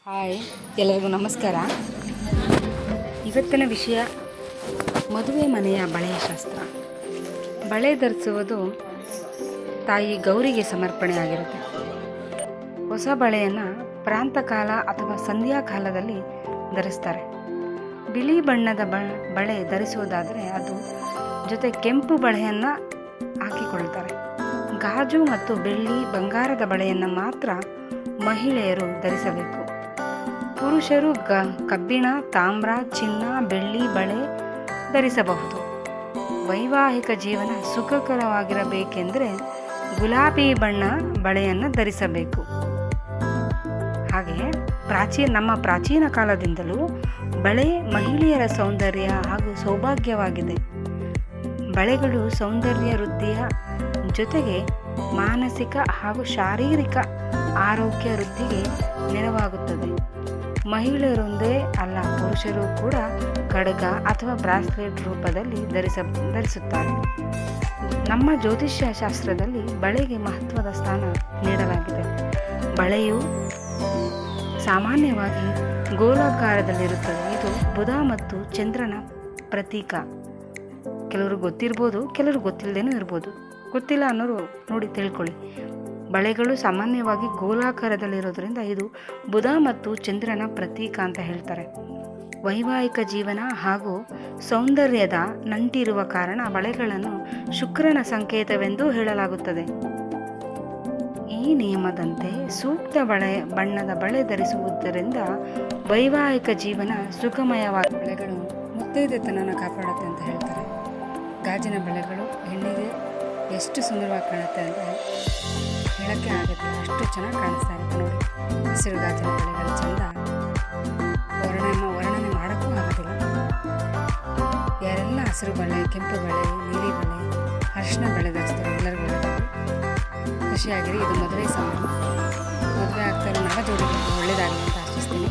Hi, ಎಲ್ಲರಿಗೂ ನಮಸ್ಕಾರ. ಇವತ್ತಿನ ವಿಷಯ ಮದುವೆ ಮನೆಯ ಬಳೆಯ ಶಾಸ್ತ್ರ. ಬಳೆ ಧರಿಸುವುದು ತಾಯಿ ಗೌರಿಗೆ ಸಮರ್ಪಣೆಯಾಗಿರುತ್ತೆ. ಹೊಸ ಬಳೆಯನ್ನು ಪ್ರಾಂತಕಾಲ ಅಥವಾ ಸಂಧ್ಯಾಕಾಲದಲ್ಲಿ ಧರಿಸ್ತಾರೆ. ಬಿಳಿ ಬಣ್ಣದ ಬಳೆ ಧರಿಸುವುದಾದರೆ ಅದು ಜೊತೆ ಕೆಂಪು ಬಳೆಯನ್ನು ಹಾಕಿಕೊಳ್ತಾರೆ. ಗಾಜು ಮತ್ತು ಬೆಳ್ಳಿ ಬಂಗಾರದ ಬಳೆಯನ್ನು ಮಾತ್ರ ಮಹಿಳೆಯರು ಧರಿಸಬೇಕು. ಪುರುಷರು ಕಬ್ಬಿಣ, ತಾಮ್ರ, ಚಿನ್ನ, ಬೆಳ್ಳಿ ಬಳೆ ಧರಿಸಬಹುದು. ವೈವಾಹಿಕ ಜೀವನ ಸುಖಕರವಾಗಿರಬೇಕೆಂದರೆ ಗುಲಾಬಿ ಬಣ್ಣ ಬಳೆಯನ್ನು ಧರಿಸಬೇಕು. ಹಾಗೆ ನಮ್ಮ ಪ್ರಾಚೀನ ಕಾಲದಿಂದಲೂ ಬಳೆ ಮಹಿಳೆಯರ ಸೌಂದರ್ಯ ಹಾಗೂ ಸೌಭಾಗ್ಯವಾಗಿದೆ. ಬಳೆಗಳು ಸೌಂದರ್ಯ ವೃದ್ಧಿಯ ಜೊತೆಗೆ ಮಾನಸಿಕ ಹಾಗೂ ಶಾರೀರಿಕ ಆರೋಗ್ಯ ವೃದ್ಧಿಗೆ ನೆರವಾಗುತ್ತದೆ. ಮಹಿಳೆಯರೊಂದೇ ಅಲ್ಲ, ಪುರುಷರು ಕೂಡ ಖಡ್ಗ ಅಥವಾ ಬ್ರಾಸ್ಲೆಟ್ ರೂಪದಲ್ಲಿ ಧರಿಸುತ್ತಾರೆ. ನಮ್ಮ ಜ್ಯೋತಿಷ್ಯ ಶಾಸ್ತ್ರದಲ್ಲಿ ಬಳೆಗೆ ಮಹತ್ವದ ಸ್ಥಾನ ನೀಡಲಾಗಿದೆ. ಬಳೆಯು ಸಾಮಾನ್ಯವಾಗಿ ಗೋಲಾಕಾರದಲ್ಲಿರುತ್ತದೆ. ಇದು ಬುಧ ಮತ್ತು ಚಂದ್ರನ ಪ್ರತೀಕ. ಕೆಲವರು ಗೊತ್ತಿರ್ಬೋದು, ಕೆಲವರು ಗೊತ್ತಿಲ್ಲದೇನೂ ಇರ್ಬೋದು. ಗೊತ್ತಿಲ್ಲ ಅನ್ನೋರು ನೋಡಿ ತಿಳ್ಕೊಳ್ಳಿ. ಬಳೆಗಳು ಸಾಮಾನ್ಯವಾಗಿ ಗೋಲಾಕಾರದಲ್ಲಿರೋದ್ರಿಂದ ಇದು ಬುಧ ಮತ್ತು ಚಂದ್ರನ ಪ್ರತೀಕ ಅಂತ ಹೇಳ್ತಾರೆ. ವೈವಾಹಿಕ ಜೀವನ ಹಾಗೂ ಸೌಂದರ್ಯದ ನಂಟಿರುವ ಕಾರಣ ಬಳೆಗಳನ್ನು ಶುಕ್ರನ ಸಂಕೇತವೆಂದು ಹೇಳಲಾಗುತ್ತದೆ. ಈ ನಿಯಮದಂತೆ ಸೂಕ್ತ ಬಣ್ಣದ ಬಳೆ ಧರಿಸುವುದರಿಂದ ವೈವಾಹಿಕ ಜೀವನ ಸುಖಮಯವಾದ ಬಳೆಗಳು ಮುತ್ತೈದೆತನನ ಕಾಪಾಡುತ್ತೆ ಅಂತ ಹೇಳ್ತಾರೆ. ಗಾಜಿನ ಬಳೆಗಳು ಹೆಣ್ಣಿಗೆ ಎಷ್ಟು ಸುಂದರವಾಗಿ ಕಾಣುತ್ತೆ ಅಂತ ಹೇಳೋಕ್ಕೆ ಆಗುತ್ತೆ. ಅಷ್ಟು ಚೆನ್ನಾಗಿ ಕಾಣಿಸ್ತಾ ಇರುತ್ತೆ ನೋಡಿ. ಹಸಿರು ಗಾಜಿನ ಬಳೆಗಳು ಚೆಂದ, ವರ್ಣನೆ ಮಾಡೋಕ್ಕೂ ಆಗೋದಿಲ್ಲ. ಯಾರೆಲ್ಲ ಹಸಿರು ಬಳೆ, ಕೆಂಪು ಬಳೆ, ನೀಲಿ ಬಳೆ, ಅರಿಶಿನ ಬಳೆ ಧರಿಸ್ತಾರೆ ಎಲ್ಲರಿಗೂ ಖುಷಿಯಾಗಿರಿ. ಇದು ಮದುವೆ ಸಮಯ. ಮದುವೆ ಆಗ್ತಾರೆ ನವ ಜೋಡಿಗಳಿಗೆ ಒಳ್ಳೆಯದಾಗಲಿ ಅಂತ ಆಶಿಸ್ತೀನಿ.